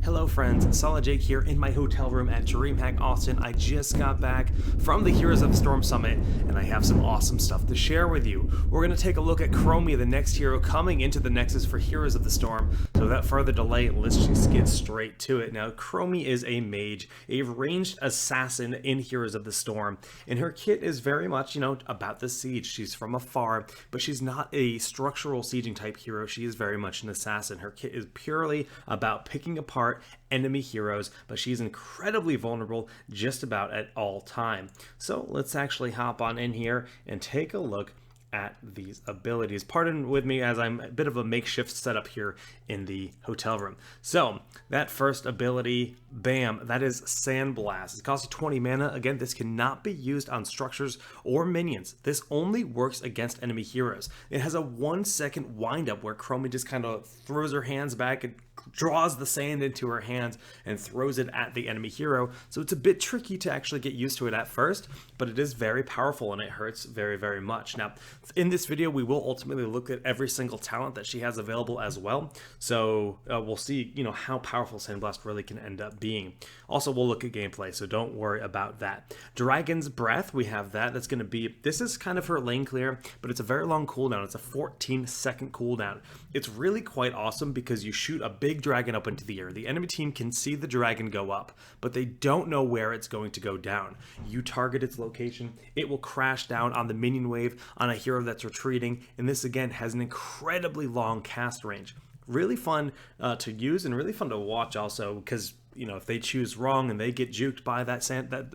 Hello friends, Solid Jake here in my hotel room at DreamHack Austin. I just got back from the Heroes of the Storm Summit and I have some awesome stuff to share with you. We're going to take a look at Chromie, the next hero coming into the Nexus for Heroes of the Storm. So without further delay, let's just get straight to it. Now, Chromie is a mage, a ranged assassin in Heroes of the Storm, and her kit is very much, about the siege. She's from afar, but she's not a structural sieging type hero. She is very much an assassin. Her kit is purely about picking apart enemy heroes, but she's incredibly vulnerable just about at all time. So let's actually hop on in here and take a look at these abilities. Pardon with me as I'm a bit of a makeshift setup here in the hotel room. So that first ability, bam, that is Sandblast. It costs you 20 mana. Again, this cannot be used on structures or minions. This only works against enemy heroes. It has a 1 second wind up where Chromie just kind of throws her hands back and draws the sand into her hands and throws it at the enemy hero. So it's a bit tricky to actually get used to it at first, but it is very powerful and it hurts very, very much. Now, in this video, we will ultimately look at every single talent that she has available as well. So we'll see, how powerful Sandblast really can end up being. Also, we'll look at gameplay, so don't worry about that. Dragon's Breath, we have that. That's going to be, this is kind of her lane clear, but it's a very long cooldown. It's a 14-second cooldown. It's really quite awesome because you shoot a big dragon up into the air. The enemy team can see the dragon go up, but they don't know where it's going to go down. You target its location, it will crash down on the minion wave on a hero that's retreating, and this again has an incredibly long cast range. Really fun to use and really fun to watch also, because if they choose wrong and they get juked by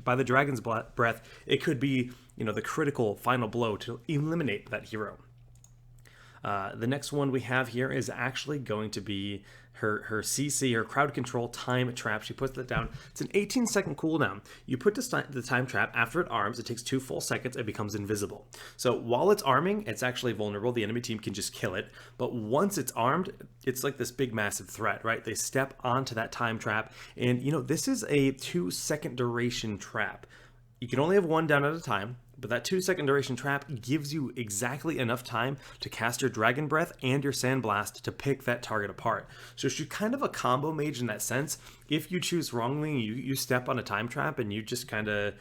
by the dragon's breath, it could be the critical final blow to eliminate that hero. The next one we have here is actually going to be her CC, her crowd control time trap. She puts that down. It's an 18-second cooldown. You put the time trap after it arms. It takes 2 full seconds. It becomes invisible. So while it's arming, it's actually vulnerable. The enemy team can just kill it. But once it's armed, it's like this big massive threat, right? They step onto that time trap. And this is a 2-second duration trap. You can only have one down at a time, but that 2-second duration trap gives you exactly enough time to cast your Dragon Breath and your Sandblast to pick that target apart. So she's kind of a combo mage in that sense. If you choose wrongly, you step on a time trap and you just kind of,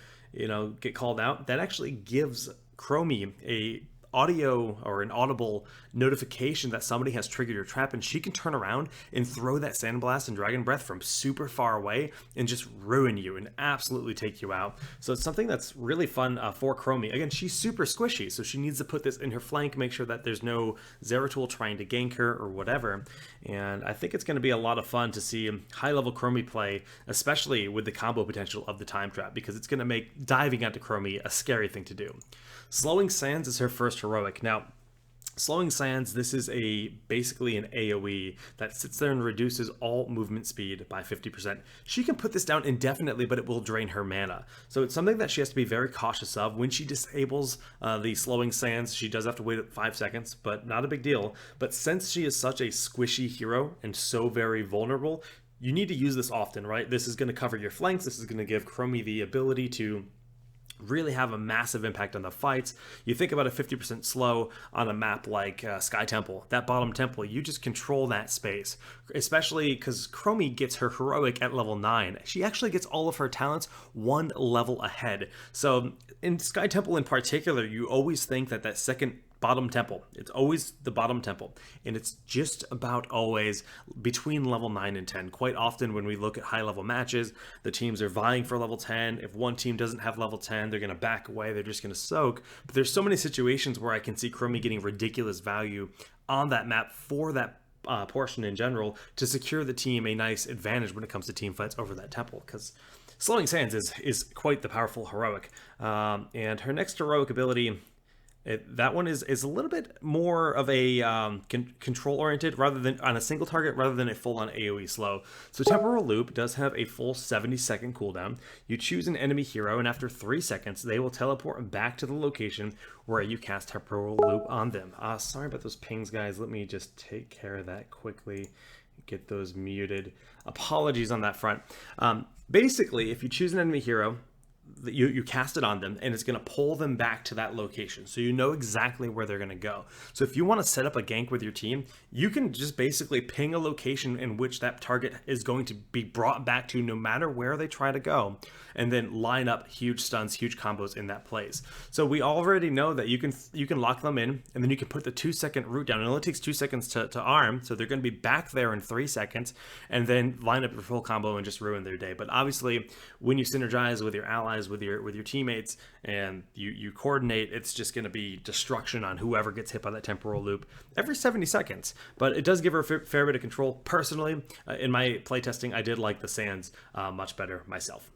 get called out, that actually gives Chromie a audio or an audible notification that somebody has triggered your trap, and she can turn around and throw that Sandblast and Dragon Breath from super far away and just ruin you and absolutely take you out. So it's something that's really fun for Chromie. Again, she's super squishy, so she needs to put this in her flank, make sure that there's no Zeratul trying to gank her or whatever. And I think it's going to be a lot of fun to see high-level Chromie play, especially with the combo potential of the time trap, because it's going to make diving onto Chromie a scary thing to do. Slowing Sands is her first heroic. Now, Slowing Sands, this is basically an AoE that sits there and reduces all movement speed by 50%. She can put this down indefinitely, but it will drain her mana. So it's something that she has to be very cautious of. When she disables the Slowing Sands, she does have to wait 5 seconds, but not a big deal. But since she is such a squishy hero and so very vulnerable, you need to use this often, right? This is going to cover your flanks. This is going to give Chromie the ability to really have a massive impact on the fights. You think about a 50% slow on a map like Sky Temple, that bottom temple, you just control that space, especially because Chromie gets her heroic at level 9. She actually gets all of her talents 1 level ahead. So in Sky Temple in particular, you always think that second bottom temple, it's always the bottom temple, and it's just about always between level 9 and 10. Quite often when we look at high level matches, the teams are vying for level 10. If one team doesn't have level 10, they're going to back away, they're just going to soak. But there's so many situations where I can see Chromie getting ridiculous value on that map for that portion in general to secure the team a nice advantage when it comes to team fights over that temple, because Slowing Sands is quite the powerful heroic. And her next heroic ability, that one is a little bit more of a control oriented rather than on a single target rather than a full on AoE slow. So Temporal Loop does have a full 70-second cooldown. You choose an enemy hero, and after 3 seconds they will teleport back to the location where you cast Temporal Loop on them. Sorry about those pings, guys. Let me just take care of that quickly. Get those muted. Apologies on that front. Basically, if you choose an enemy hero, you cast it on them, and it's going to pull them back to that location, so you know exactly where they're going to go. So if you want to set up a gank with your team, you can just basically ping a location in which that target is going to be brought back to, no matter where they try to go, and then line up huge stuns, huge combos in that place. So we already know that you can lock them in, and then you can put the 2-second route down. It only takes 2 seconds to arm, so they're going to be back there in 3 seconds, and then line up your full combo and just ruin their day. But obviously, when you synergize with your allies, with your teammates, and you coordinate, it's just going to be destruction on whoever gets hit by that temporal loop every 70 seconds. But it does give her a fair bit of control. Personally, in my playtesting, I did like the Sands much better myself.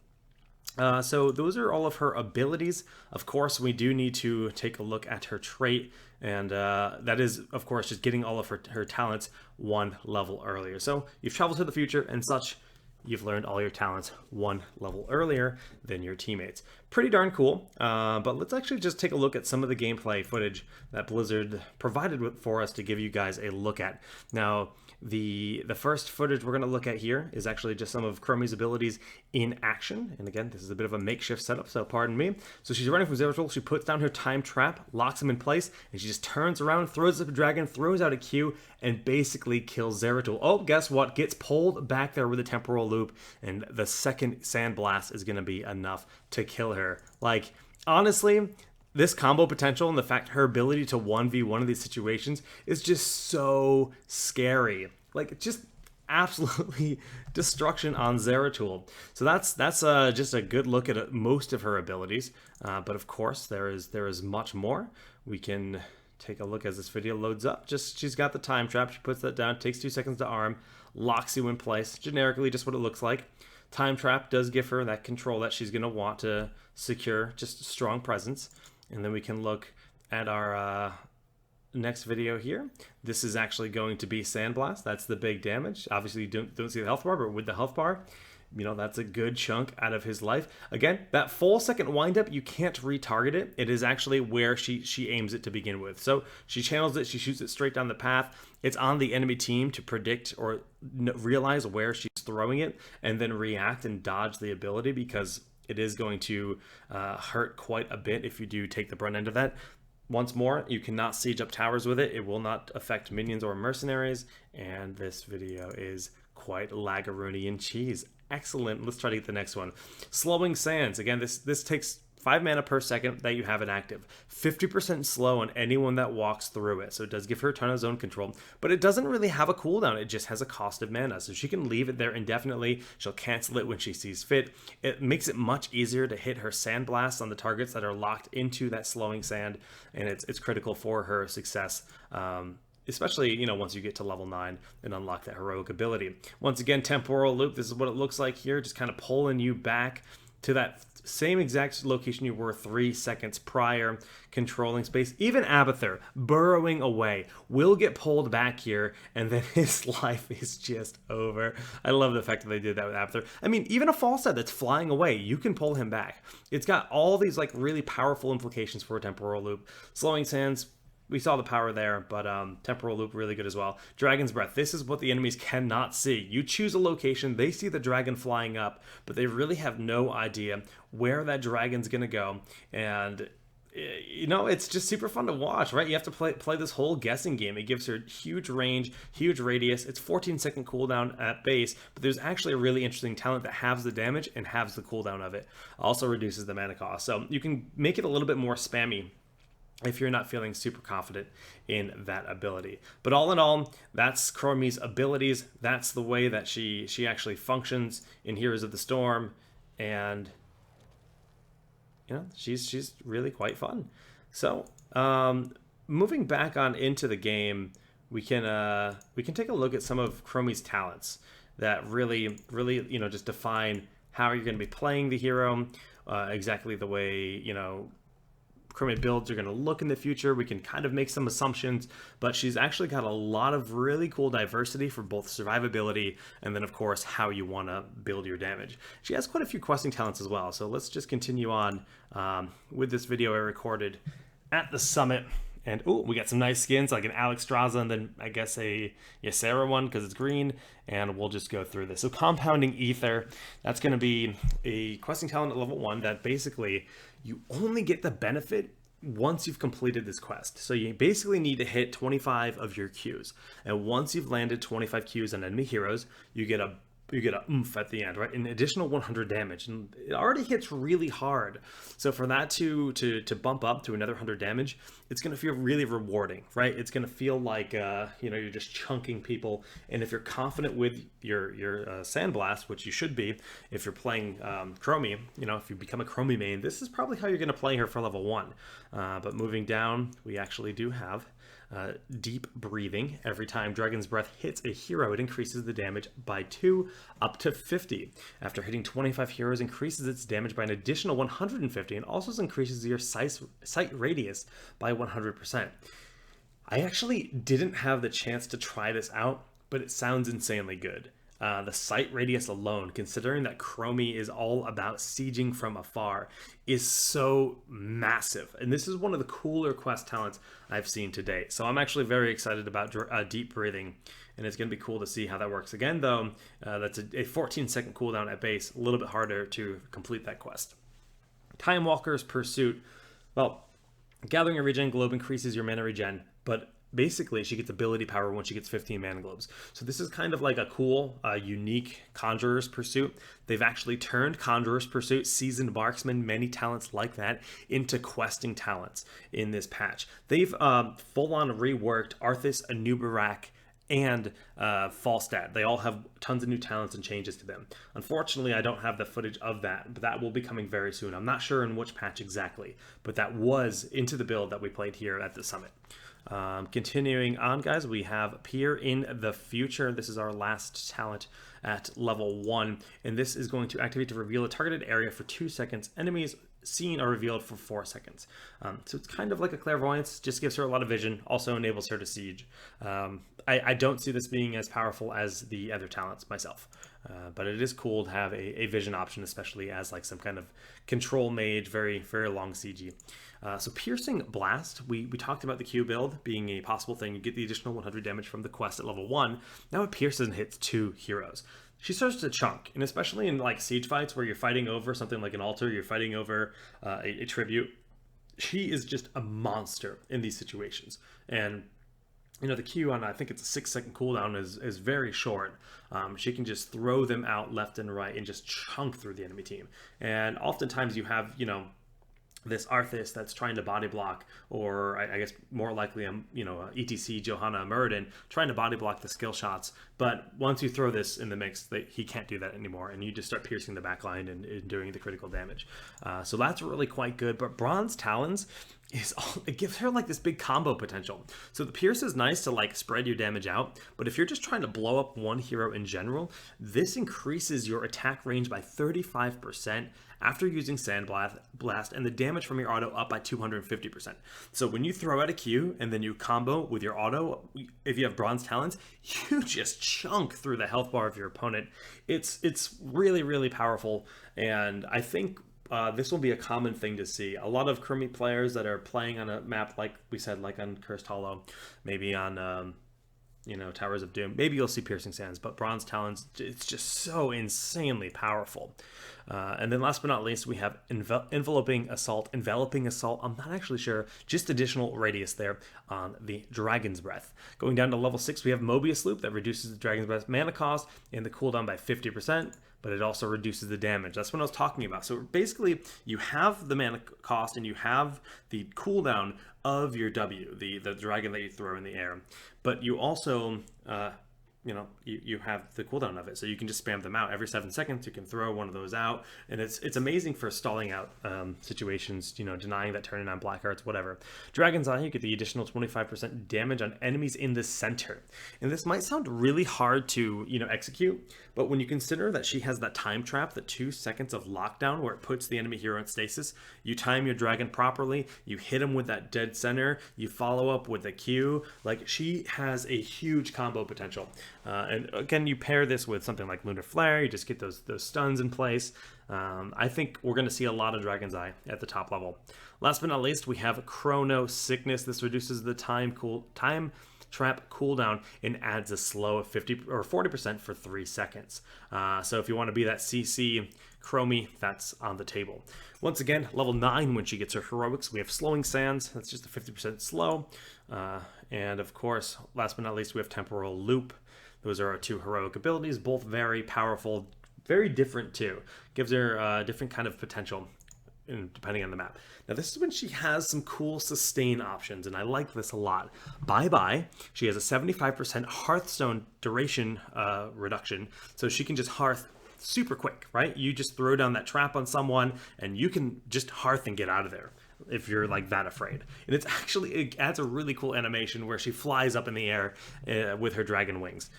So those are all of her abilities. Of course, we do need to take a look at her trait, and that is, of course, just getting all of her talents 1 level earlier. So you've traveled to the future and such. You've learned all your talents 1 level earlier than your teammates. Pretty darn cool. But let's actually just take a look at some of the gameplay footage that Blizzard provided for us to give you guys a look at. Now, the first footage we're going to look at here is actually just some of Chromie's abilities in action. And again, this is a bit of a makeshift setup, so pardon me. So she's running from Zeratul. She puts down her time trap, locks him in place, and she just turns around, throws up a dragon, throws out a Q, and basically kills Zeratul. Oh, guess what? Gets pulled back there with a temporal loop, and the second Sandblast is going to be enough to kill her. Like, honestly, this combo potential and the fact her ability to 1v1 of these situations is just so scary. Like, just absolutely destruction on Zeratul. So that's just a good look at most of her abilities. But of course, there is much more. We can take a look as this video loads up. She's got the time trap. She puts that down, takes 2 seconds to arm, locks you in place. Generically, just what it looks like. Time trap does give her that control that she's going to want to secure, just a strong presence. And then we can look at our next video here. This is actually going to be Sandblast. That's the big damage. Obviously, you don't see the health bar, but with the health bar, you know, that's a good chunk out of his life. Again, that full second windup, you can't retarget it. It is actually where she aims it to begin with. So she channels it, she shoots it straight down the path. It's on the enemy team to predict or realize where she's throwing it and then react and dodge the ability, because it is going to hurt quite a bit if you do take the brunt end of that. Once more, you cannot siege up towers with it. It will not affect minions or mercenaries. And this video is quite lagaroony and cheese. Excellent. Let's try to get the next one. Slowing Sands. Again, this takes 5 mana per second that you have it active. 50% slow on anyone that walks through it. So it does give her a ton of zone control, but it doesn't really have a cooldown. It just has a cost of mana. So she can leave it there indefinitely. She'll cancel it when she sees fit. It makes it much easier to hit her Sandblast on the targets that are locked into that slowing sand, and it's critical for her success. Especially, you know, once you get to level 9 and unlock that heroic ability. Once again, temporal loop, this is what it looks like here, just kind of pulling you back to that same exact location you were 3 seconds prior, controlling space. Even Abathur, burrowing away, will get pulled back here, and then his life is just over. I love the fact that they did that with Abathur. I mean, even a Falstad that's flying away, you can pull him back. It's got all these like really powerful implications for a temporal loop. Slowing Sands, we saw the power there, but temporal loop really good as well. Dragon's Breath. This is what the enemies cannot see. You choose a location, they see the dragon flying up, but they really have no idea where that dragon's going to go. And, you know, it's just super fun to watch, right? You have to play this whole guessing game. It gives her huge range, huge radius. It's 14-second cooldown at base, but there's actually a really interesting talent that halves the damage and halves the cooldown of it. Also reduces the mana cost. So you can make it a little bit more spammy if you're not feeling super confident in that ability. But all in all, that's Chromie's abilities. That's the way that she actually functions in Heroes of the Storm, and you know, she's really quite fun. So moving back on into the game, we can take a look at some of Chromie's talents that really you know, just define how you're going to be playing the hero, exactly the way, you know, Chromie builds are going to look in the future. We can kind of make some assumptions, but she's actually got a lot of really cool diversity for both survivability and then, of course, how you want to build your damage. She has quite a few questing talents as well, so let's just continue on with this video I recorded at the summit, And oh, we got some nice skins like an Alex Straza and then I guess a Ysera one because it's green. And we'll just go through this. So Compounding Ether, that's going to be a questing talent at level 1 that basically you only get the benefit once you've completed this quest. So you basically need to hit 25 of your Qs. And once you've landed 25 Qs on enemy heroes, you get a oomph at the end, right? An additional 100 damage, and it already hits really hard. So for that to bump up to another 100 damage, it's going to feel really rewarding, right? It's going to feel like you're just chunking people. And if you're confident with your Sandblast, which you should be, if you're playing Chromie, if you become a Chromie main, this is probably how you're going to play her for level 1. But moving down, we actually do have Deep Breathing. Every time Dragon's Breath hits a hero, it increases the damage by 2 up to 50. After hitting 25 heroes, increases its damage by an additional 150 and also increases your sight radius by 100%. I actually didn't have the chance to try this out, but it sounds insanely good. The sight radius alone, considering that Chromie is all about sieging from afar, is so massive. And this is one of the cooler quest talents I've seen to date. So I'm actually very excited about Deep Breathing, and it's going to be cool to see how that works. Again, though, that's a 14-second cooldown at base, a little bit harder to complete that quest. Time Walker's Pursuit. Well, gathering a regen globe increases your mana regen, but basically she gets ability power once she gets 15 mana globes. So this is kind of like a cool, unique Conjurer's Pursuit. They've actually turned Conjurer's Pursuit, Seasoned Marksman, many talents like that, into questing talents in this patch. They've full-on reworked Arthas, Anubarak, and Falstad. They all have tons of new talents and changes to them. Unfortunately, I don't have the footage of that, but that will be coming very soon. I'm not sure in which patch exactly, but that was into the build that we played here at the summit. Continuing on, guys, we have Peer in the Future. This is our last talent at level 1, and this is going to activate to reveal a targeted area for 2 seconds. Enemies seen are revealed for 4 seconds. So it's kind of like a clairvoyance, just gives her a lot of vision, also enables her to siege. I don't see this being as powerful as the other talents myself, but it is cool to have a vision option, especially as like some kind of control mage, very, very long CG. So Piercing Blast, we talked about the Q build being a possible thing. You get the additional 100 damage from the quest at level 1. Now it pierces and hits 2 heroes. She starts to chunk, and especially in like siege fights where you're fighting over something like an altar, you're fighting over a tribute. She is just a monster in these situations. And the Q on, I think it's a 6-second cooldown, is very short. She can just throw them out left and right and just chunk through the enemy team. And oftentimes you have, this Arthas that's trying to body block, or I guess more likely, ETC Johanna Muradin trying to body block the skill shots. But once you throw this in the mix, he can't do that anymore, and you just start piercing the backline and doing the critical damage. So that's really quite good. But Bronze Talons it gives her like this big combo potential. So the Pierce is nice to like spread your damage out, but if you're just trying to blow up one hero in general, this increases your attack range by 35% after using Sandblast, and the damage from your auto up by 250%. So when you throw out a Q and then you combo with your auto, if you have Bronze Talons, you just chunk through the health bar of your opponent. It's really, really powerful, and I think this will be a common thing to see. A lot of Chromie players that are playing on a map like we said, like on Cursed Hollow, maybe on Towers of Doom, maybe you'll see Piercing Sands, but Bronze Talons, it's just so insanely powerful. And then last but not least, we have Enveloping Assault. I'm not actually sure, just additional radius there on the Dragon's Breath. Going down to level 6, we have Mobius Loop that reduces the Dragon's Breath mana cost and the cooldown by 50%, but it also reduces the damage. That's what I was talking about. So basically, you have the mana cost and you have the cooldown of your W, the dragon that you throw in the air, but you also you have the cooldown of it, so you can just spam them out every 7 seconds. You can throw one of those out, and it's amazing for stalling out situations, denying that turn on black arts, whatever. Dragon's Eye, you get the additional 25% damage on enemies in the center, and this might sound really hard to execute, but when you consider that she has that time trap, the 2 seconds of lockdown where it puts the enemy hero in stasis, you time your dragon properly, you hit him with that dead center, you follow up with a Q, like she has a huge combo potential. And again, you pair this with something like Lunar Flare, you just get those stuns in place. I think we're going to see a lot of Dragon's Eye at the top level. Last but not least, we have Chrono Sickness. This reduces the time trap cooldown and adds a slow of 50 or 40% for 3 seconds. So if you want to be that CC Chromie, that's on the table. Once again, level 9 when she gets her heroics, we have Slowing Sands. That's just a 50% slow. And of course, last but not least, we have Temporal Loop. Those are our 2 heroic abilities, both very powerful, very different too. Gives her a different kind of potential depending on the map. Now this is when she has some cool sustain options, and I like this a lot. Bye-bye, she has a 75% Hearthstone duration reduction, so she can just Hearth super quick, right? You just throw down that trap on someone, and you can just Hearth and get out of there if you're like that afraid. And it adds a really cool animation where she flies up in the air with her dragon wings,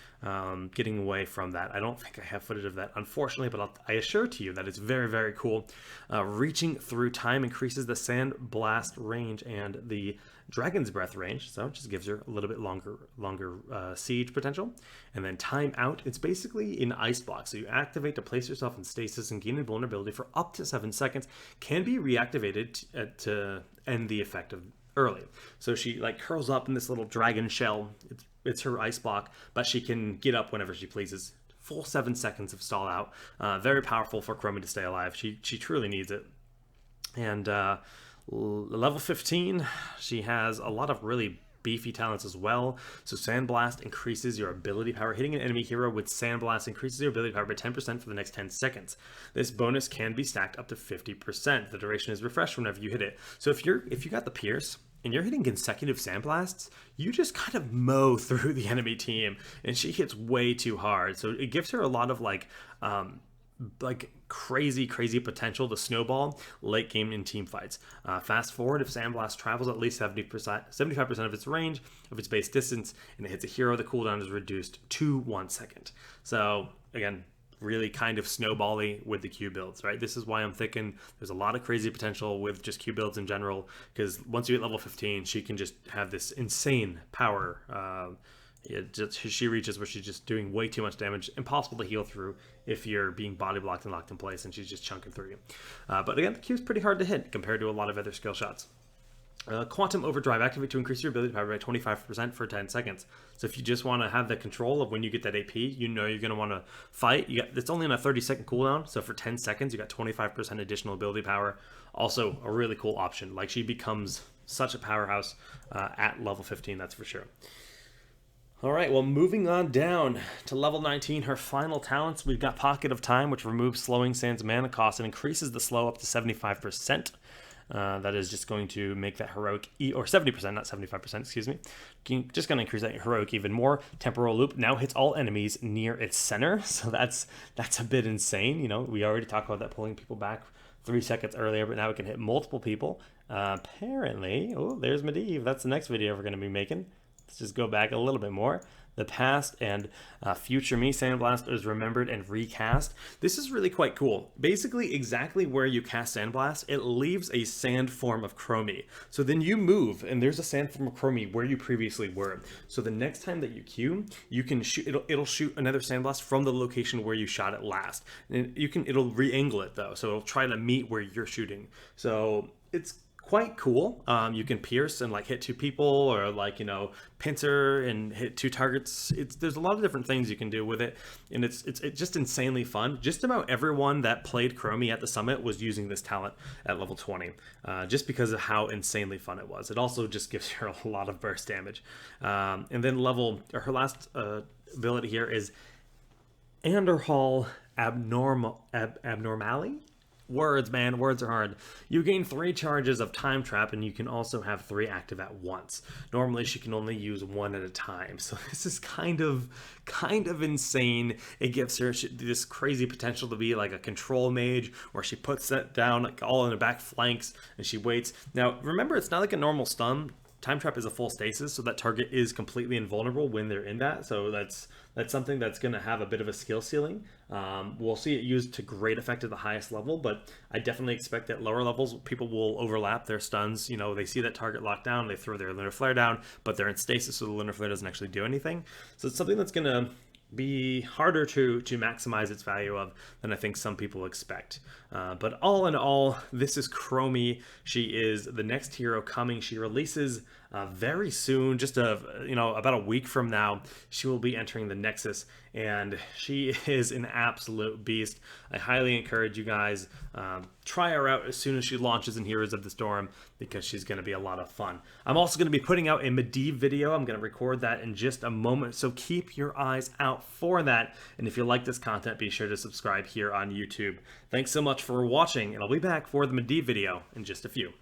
getting away from that. I don't think I have footage of that, unfortunately, but I assure to you that it's very, very cool. Reaching through time increases the Sand Blast range and the Dragon's Breath range, so it just gives her a little bit longer siege potential. And then Time Out, it's basically an ice block, so you activate to place yourself in stasis and gain invulnerability for up to 7 seconds, can be reactivated to end the effect of early. So she like curls up in this little dragon shell, it's her ice block, but she can get up whenever she pleases. Full 7 seconds of stall out. Very powerful for Chromie to stay alive. She truly needs it. And level 15, she has a lot of really beefy talents as well. So Sandblast increases your ability power. Hitting an enemy hero with Sandblast increases your ability power by 10% for the next 10 seconds. This bonus can be stacked up to 50%. The duration is refreshed whenever you hit it. So if you got the Pierce and you're hitting consecutive Sandblasts, you just kind of mow through the enemy team, and she hits way too hard. So it gives her a lot of like crazy potential to snowball late game in team fights. Fast forward, if Sandblast travels at least 75% of its range of its base distance and it hits a hero, the cooldown is reduced to 1 second. So again, really kind of snowbally with the Q builds, right? This is why I'm thinking there's a lot of crazy potential with just Q builds in general, because once you hit level 15, she can just have this insane power. She reaches where she's just doing way too much damage, impossible to heal through if you're being body blocked and locked in place, and she's just chunking through you. But again, the Q is pretty hard to hit compared to a lot of other skill shots. Quantum Overdrive, activate to increase your ability power by 25% for 10 seconds. So if you just want to have the control of when you get that AP, you know you're going to want to fight. It's only on a 30-second cooldown, so for 10 seconds, you got 25% additional ability power. Also, a really cool option. Like, she becomes such a powerhouse at level 15, that's for sure. All right, well, moving on down to level 19, her final talents, we've got Pocket of Time, which removes Slowing Sands mana cost and increases the slow up to 75%. That is just going to make that heroic, or 70%, not 75%, excuse me. Just going to increase that heroic even more. Temporal Loop now hits all enemies near its center, so that's a bit insane. You know, we already talked about that pulling people back 3 seconds earlier, but now it can hit multiple people. Apparently, oh, there's Medivh. That's the next video we're going to be making. Let's just go back a little bit more. The past and future me, Sandblast is remembered and recast. This is really quite cool. Basically, exactly where you cast Sandblast, it leaves a sand form of Chromie. So then you move, and there's a sand form of Chromie where you previously were. So the next time that you Q, you can shoot. It'll shoot another Sandblast from the location where you shot it last. And it'll re-angle it though, so it'll try to meet where you're shooting. So it's quite cool. You can pierce and like hit 2 people, or like, you know, pincer and hit 2 targets. There's a lot of different things you can do with it, and it's just insanely fun. Just about everyone that played Chromie at the summit was using this talent at level 20, just because of how insanely fun it was. It also just gives her a lot of burst damage. And then her last ability here is Anderhall Abnormally. Words, man, words are hard. You gain 3 charges of Time Trap, and you can also have 3 active at once. Normally, she can only use 1 at a time, so this is kind of insane. It gives her this crazy potential to be like a control mage, where she puts that down like all in the back flanks, and she waits. Now, remember, it's not like a normal stun. Time Trap is a full stasis, so that target is completely invulnerable when they're in that. So that's something that's going to have a bit of a skill ceiling. We'll see it used to great effect at the highest level, but I definitely expect that lower levels, people will overlap their stuns. You know, they see that target locked down, they throw their Lunar Flare down, but they're in stasis, so the Lunar Flare doesn't actually do anything. So it's something that's going to be harder to maximize its value of than I think some people expect. But all in all, this is Chromie. She is the next hero coming. She releases very soon, just about a week from now. She will be entering the Nexus, and she is an absolute beast. I highly encourage you guys try her out as soon as she launches in Heroes of the Storm, because she's going to be a lot of fun. I'm also going to be putting out a Medivh video. I'm going to record that in just a moment, so keep your eyes out for that. And if you like this content, be sure to subscribe here on YouTube. Thanks so much for watching, and I'll be back for the Medivh video in just a few.